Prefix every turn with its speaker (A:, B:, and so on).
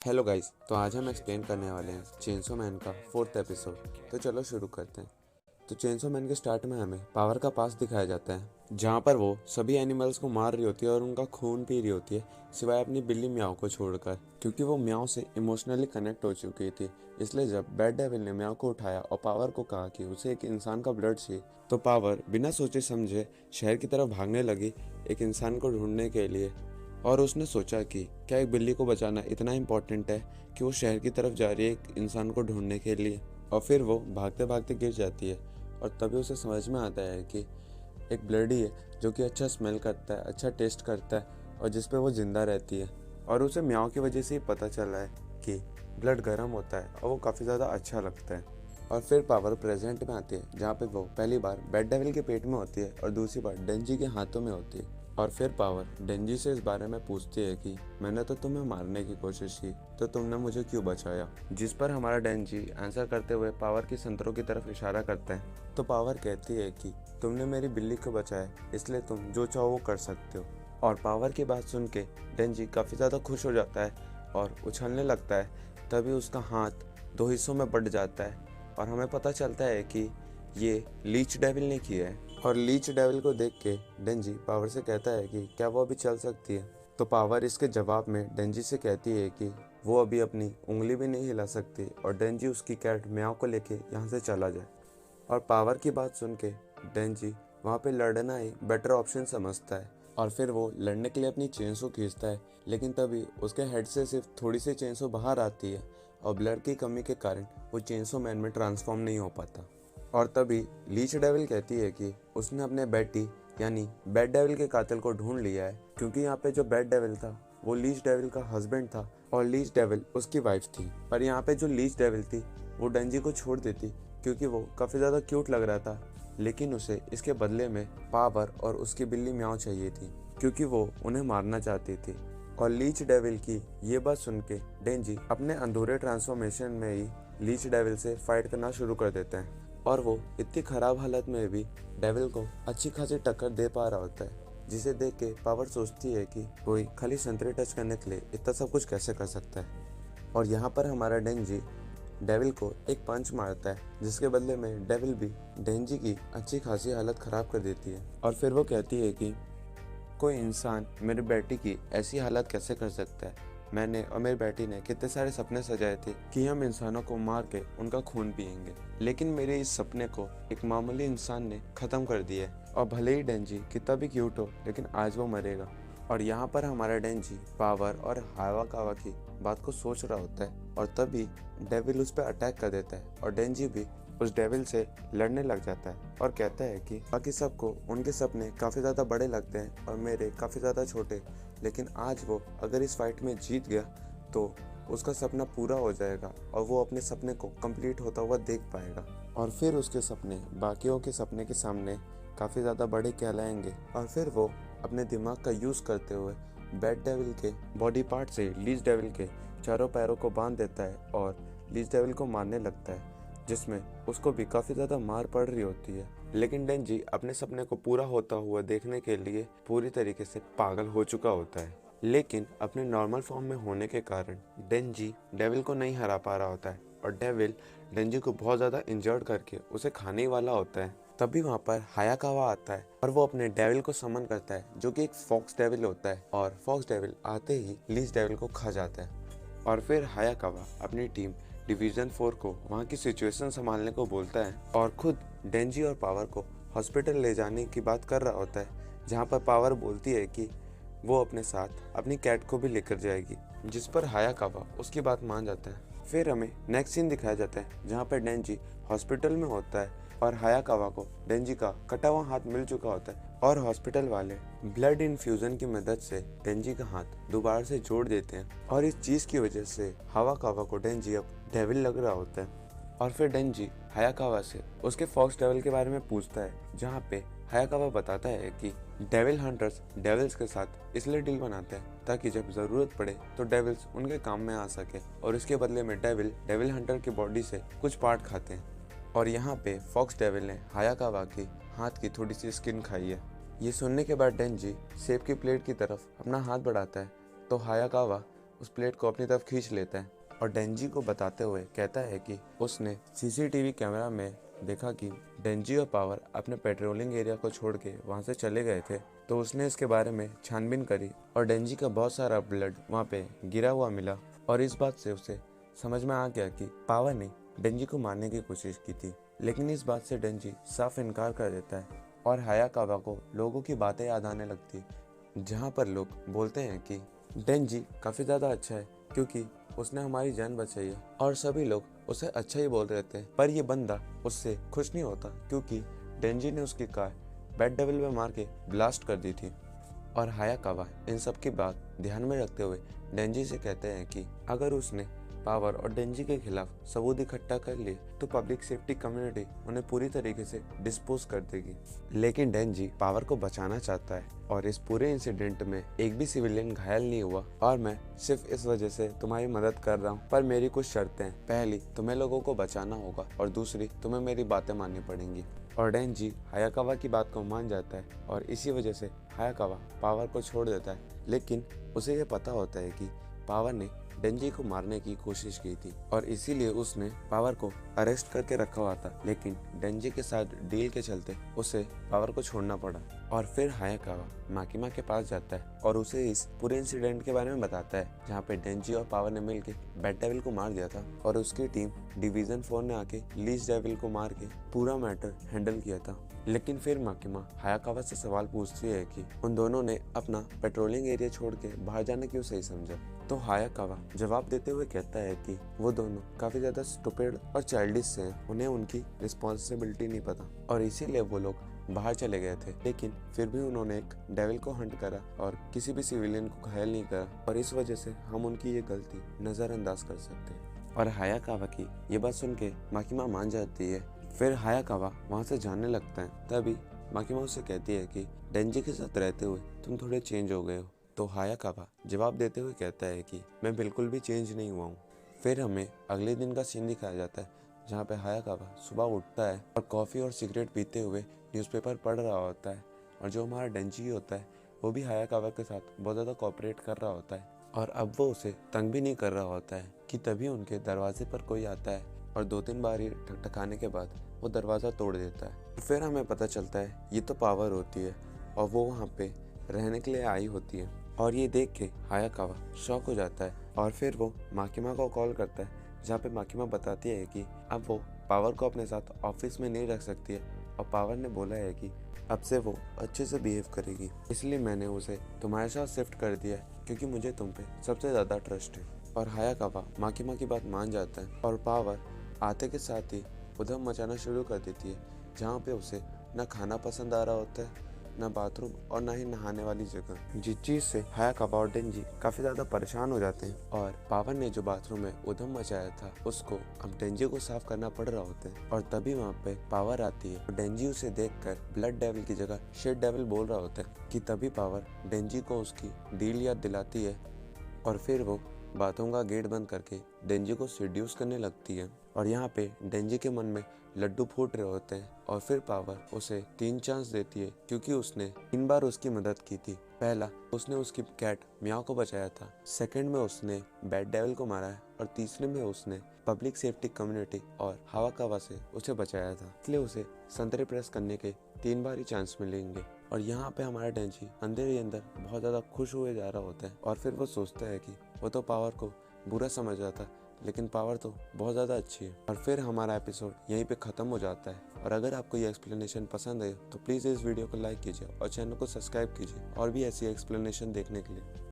A: Hello guys, तो आज हम एक्सप्लेन करने वाले हैं चेंसो मैन का 4th एपिसोड। तो चलो शुरू करते हैं। तो चेंसो मैन के स्टार्ट में हमें पावर का पास दिखाया जाता है, जहाँ पर वो सभी एनिमल्स को मार रही होती है और उनका खून पी रही होती है, सिवाय अपनी बिल्ली म्याओ को छोड़कर, क्योंकि वो म्याओ से इमोशनली कनेक्ट हो चुकी थी। इसलिए जब बैड डेविल ने म्याओ को उठाया और पावर को कहा कि उसे एक इंसान का ब्लड चाहिए, तो पावर बिना सोचे समझे शहर की तरफ भागने लगी एक इंसान को ढूंढने के लिए। और उसने सोचा कि क्या एक बिल्ली को बचाना इतना इम्पोर्टेंट है कि वो शहर की तरफ जा रही है एक इंसान को ढूंढने के लिए। और फिर वो भागते भागते गिर जाती है और तभी उसे समझ में आता है कि एक ब्लडी है जो कि अच्छा स्मेल करता है, अच्छा टेस्ट करता है और जिस पे वो जिंदा रहती है। और उसे म्याओं की वजह से ही पता चला है कि ब्लड गर्म होता है और वो काफ़ी ज़्यादा अच्छा लगता है। और फिर पावर प्रेजेंट में आती है, जहाँ पे वो पहली बार बैड डेविल के पेट में होती है और दूसरी बार डेंजी के हाथों में होती है। और फिर पावर डेंजी से इस बारे में पूछती है कि मैंने तो तुम्हें मारने की कोशिश की, तो तुमने मुझे क्यों बचाया। जिस पर हमारा डेंजी आंसर करते हुए पावर की संतरों की तरफ इशारा करता है। तो पावर कहती है कि तुमने मेरी बिल्ली को बचाया, इसलिए तुम जो चाहो वो कर सकते हो। और पावर की बात सुन के डेंजी काफ़ी ज़्यादा खुश हो जाता है और उछलने लगता है। तभी उसका हाथ दो हिस्सों में बट जाता है और हमें पता चलता है कि ये लीच डेविल ने किया है। और लीच डेविल को देख के डेंजी पावर से कहता है कि क्या वो अभी चल सकती है। तो पावर इसके जवाब में डेंजी से कहती है कि वो अभी अपनी उंगली भी नहीं हिला सकती और डेंजी उसकी कैट म्याओ को लेके यहाँ से चला जाए। और पावर की बात सुन के डेंजी वहाँ पे लड़ना ही बेटर ऑप्शन समझता है और फिर वो लड़ने के लिए अपनी चेंसो खींचता है। लेकिन तभी उसके हेड से सिर्फ थोड़ी सी चेंसो बाहर आती है और ब्लड की कमी के कारण वो चेंसो मैन में ट्रांसफॉर्म नहीं हो पाता। और तभी लीच डेविल कहती है कि उसने अपने बेटी यानी बैड डेविल के कातिल को ढूंढ लिया है, क्योंकि यहाँ पे जो बैड डेविल था वो लीच डेविल का हस्बैंड था और लीच डेविल उसकी वाइफ थी। पर यहाँ पे जो लीच डेविल थी वो डेंजी को छोड़ देती, क्योंकि वो काफ़ी ज़्यादा क्यूट लग रहा था। लेकिन उसे इसके बदले में पावर और उसकी बिल्ली म्याओ चाहिए थी, क्योंकि वो उन्हें मारना चाहती थी। और लीच डेविल की ये बात सुन के डेंजी अपने अधूरे ट्रांसफॉर्मेशन में ही लीच डेविल से फाइट करना शुरू कर देते हैं। और वो इतनी खराब हालत में भी डेविल को अच्छी खासी टक्कर दे पा रहा होता है, जिसे देख के पावर सोचती है कि कोई खाली संतरे टच करने के लिए इतना सब कुछ कैसे कर सकता है। और यहाँ पर हमारा डेंजी डेविल को एक पंच मारता है, जिसके बदले में डेविल भी डेंजी की अच्छी खासी हालत खराब कर देती है। और फिर वो कहती है कि कोई इंसान मेरी बेटी की ऐसी हालत कैसे कर सकता है। मैंने और मेरी बेटी ने कितने सारे सपने सजाए थे कि हम इंसानों को मार के उनका खून पिएंगे, लेकिन मेरे इस सपने को एक मामूली इंसान ने ख़त्म कर दिया है। और भले ही डेंजी कितना भी क्यूट हो, लेकिन आज वो मरेगा। और यहाँ पर हमारा डेंजी पावर और हावा कावा की बात को सोच रहा होता है और तभी डेविल उस पर अटैक कर देता है और डेंजी भी उस डेविल से लड़ने लग जाता है और कहता है कि बाकी सबको उनके सपने काफ़ी ज़्यादा बड़े लगते हैं और मेरे काफ़ी ज़्यादा छोटे, लेकिन आज वो अगर इस फाइट में जीत गया तो उसका सपना पूरा हो जाएगा और वो अपने सपने को कंप्लीट होता हुआ देख पाएगा। और फिर उसके सपने बाकियों के सपने के सामने काफ़ी ज़्यादा बड़े कहलाएंगे। और फिर वो अपने दिमाग का यूज़ करते हुए बैड डेविल के बॉडी पार्ट से लीच डेविल के चारों पैरों को बांध देता है और लीच डेविल को मारने लगता है, जिसमें उसको भी काफ़ी ज़्यादा मार पड़ रही होती है। लेकिन डेंजी अपने सपने को पूरा होता हुआ देखने के लिए पूरी तरीके से पागल हो चुका होता है, लेकिन अपने नॉर्मल फॉर्म में होने के कारण डेंजी डेविल को नहीं हरा पा रहा होता है और डेविल डेंजी को बहुत ज़्यादा इंजर्ड करके उसे खाने ही वाला होता है। तभी वहाँ पर हायाकावा आता है और वो अपने डेविल को समन करता है, जो कि एक फॉक्स डेविल होता है। और फॉक्स डेविल आते ही लीच डेविल को खा जाता है। और फिर हायाकावा अपनी टीम डिवीज़न 4 को वहाँ की सिचुएशन संभालने को बोलता है और खुद डेंजी और पावर को हॉस्पिटल ले जाने की बात कर रहा होता है, जहाँ पर पावर बोलती है कि वो अपने साथ अपनी कैट को भी लेकर जाएगी, जिस पर हायाकावा उसकी बात मान जाता है। फिर हमें नेक्स्ट सीन दिखाया जाता है, जहाँ पर डेंजी हॉस्पिटल में होता है और हायाकावा को डेंजी का कटा हुआ हाथ मिल चुका होता है और हॉस्पिटल वाले ब्लड इन्फ्यूजन की मदद से डेंजी का हाथ दोबारा से जोड़ देते हैं। और इस चीज़ की वजह से हायाकावा को डेंजी अब डेविल लग रहा होता है। और फिर डेंजी हायाकावा से उसके फॉक्स डेविल के बारे में पूछता है, जहाँ पे हायाकावा बताता है कि डेविल हंटर्स डेविल्स के साथ इसलिए डील बनाते हैं ताकि जब ज़रूरत पड़े तो डेविल्स उनके काम में आ सके, और इसके बदले में डेविल हंटर की बॉडी से कुछ पार्ट खाते हैं। और यहाँ पे फॉक्स डेविल ने हायाकावा के हाथ की थोड़ी सी स्किन खाई है। ये सुनने के बाद डेंजी सेब की प्लेट की तरफ अपना हाथ बढ़ाता है तो हायाकावा उस प्लेट को अपनी तरफ खींच लेता है और डेंजी को बताते हुए कहता है कि उसने सीसीटीवी कैमरा में देखा कि डेंजी और पावर अपने पेट्रोलिंग एरिया को छोड़ के वहाँ से चले गए थे। तो उसने इसके बारे में छानबीन करी और डेंजी का बहुत सारा ब्लड वहाँ पे गिरा हुआ मिला और इस बात से उसे समझ में आ गया कि पावर ने डेंजी को मारने की कोशिश की थी। लेकिन इस बात से डेंजी साफ इनकार कर देता है और हायाकावा को लोगों की बातें याद आने लगती जहाँ पर लोग बोलते हैं कि डेंजी काफ़ी ज़्यादा अच्छा है क्योंकि उसने हमारी जान बचाई है, और सभी लोग उसे अच्छा ही बोल रहे थे। पर ये बंदा उससे खुश नहीं होता क्योंकि डेंजी ने उसकी कार बैड डेविल में मार के ब्लास्ट कर दी थी। और हायाकावा इन सब की बात ध्यान में रखते हुए डेंजी से कहते हैं कि अगर उसने पावर और डेंजी के खिलाफ सबूत इकट्ठा कर लिए तो पब्लिक सेफ्टी कम्युनिटी उन्हें पूरी तरीके से डिस्पोज कर देगी। लेकिन डेंजी पावर को बचाना चाहता है और इस पूरे इंसिडेंट में एक भी सिविलियन घायल नहीं हुआ और मैं सिर्फ इस वजह से तुम्हारी मदद कर रहा हूँ। पर मेरी कुछ शर्तें हैं। पहली, तुम्हें लोगों को बचाना होगा और दूसरी, तुम्हें मेरी बातें माननी पड़ेंगी। और डेंजी हायाकावा की बात को मान जाता है और इसी वजह से हायाकावा पावर को छोड़ देता है। लेकिन उसे यह पता होता है कि पावर ने डेंजी को मारने की कोशिश की थी और इसीलिए उसने पावर को अरेस्ट करके रखा हुआ था। लेकिन डेंजी के साथ डील के चलते उसे पावर को छोड़ना पड़ा। और फिर हायाकावा माकिमा के पास जाता है और उसे इस पूरे इंसिडेंट के बारे में बताता है जहाँ पे डेंजी और पावर ने मिलकर बैड डेविल को मार दिया था और उसकी टीम डिवीजन 4 ने आके लीज डेविल को मार के पूरा मैटर हैंडल किया था। लेकिन फिर माकिमा हायाकावा से सवाल पूछती है कि उन दोनों ने अपना पेट्रोलिंग एरिया छोड़ के बाहर जाना क्यों सही समझा। तो हायाकावा जवाब देते हुए कहता है कि वो दोनों काफी ज्यादा स्टूपिड और चाइल्डिश हैं, उन्हें उनकी रिस्पॉन्सिबिलिटी नहीं पता और इसीलिए वो लोग बाहर चले गए थे। लेकिन फिर भी उन्होंने एक डेविल को हंट करा और किसी भी सिविलियन को घायल नहीं करा और इस वजह से हम उनकी ये गलती नजरअंदाज कर सकते हैं। और हायाकावा की ये बात सुन के माकिमा मान जाती है। फिर हायाकावा वहाँ से जाने लगता है। तभी माकिमा उससे कहती है कि डेंजी के साथ रहते हुए तुम थोड़े चेंज हो गए हो। तो हायाकावा जवाब देते हुए कहता है कि मैं बिल्कुल भी चेंज नहीं हुआ हूँ। फिर हमें अगले दिन का सीन दिखाया जाता है जहाँ पे हायाकावा सुबह उठता है और कॉफ़ी और सिगरेट पीते हुए न्यूज़पेपर पढ़ रहा होता है और जो हमारा डेंजी होता है वो भी हायाकावा के साथ बहुत ज़्यादा कोऑपरेट कर रहा होता है और अब वो उसे तंग भी नहीं कर रहा होता है कि तभी उनके दरवाजे पर कोई आता है और 2-3 बार ही ठकठकाने के बाद वो दरवाज़ा तोड़ देता है। फिर हमें पता चलता है ये तो पावर होती है और वो वहाँ पे रहने के लिए आई होती है और ये देख के हायाकावा शॉक हो जाता है और फिर वो माकिमा को कॉल करता है जहाँ पे माकिमा बताती है कि अब वो पावर को अपने साथ ऑफिस में नहीं रख सकती है और पावर ने बोला है कि अब से वो अच्छे से बिहेव करेगी, इसलिए मैंने उसे तुम्हारे साथ शिफ्ट कर दिया है क्योंकि मुझे तुम पे सबसे ज़्यादा ट्रस्ट है। और हायाकावा माकिमा की बात मान जाता है और पावर आते के साथ ही उधम मचाना शुरू कर देती है जहाँ पे उसे न खाना पसंद आ रहा होता है, न बाथरूम और न ही नहाने वाली जगह, जिस चीज से हायाकावा और डेंजी काफी ज्यादा परेशान हो जाते हैं। और पावर ने जो बाथरूम में उधम मचाया था उसको अब डेंजी को साफ करना पड़ रहा होता है और तभी वहाँ पे पावर आती है और डेंजी उसे देखकर ब्लड डेविल की जगह शेड डेविल बोल रहा होता है कि तभी पावर डेंजी को उसकी डील याद दिलाती है और फिर वो बाथरूम का गेट बंद करके डेंजी को सीड्यूस करने लगती है। और यहाँ पे डेंजी के मन में लड्डू फूट रहे होते हैं और फिर पावर उसे 3 चांस देती है क्योंकि उसने 3 बार उसकी मदद की थी। पहला, उसने उसकी कैट मियाओ को बचाया था, सेकंड में उसने बैड डेविल को मारा है और तीसरे में उसने पब्लिक सेफ्टी कम्युनिटी और हायाकावा से उसे बचाया था। इसलिए उसे संतरे प्रेस करने के 3 बार ही चांस मिलेंगे। और यहाँ पे हमारा डेंजी अंदर ही अंदर बहुत ज़्यादा खुश हुए जा रहा होता है और फिर वो सोचता है कि वो तो पावर को बुरा समझ रहा था लेकिन पावर तो बहुत ज़्यादा अच्छी है। और फिर हमारा एपिसोड यहीं पे ख़त्म हो जाता है। और अगर आपको ये एक्सप्लेनेशन पसंद है तो प्लीज़ इस वीडियो को लाइक कीजिए और चैनल को सब्सक्राइब कीजिए और भी ऐसी एक्सप्लेनेशन देखने के लिए।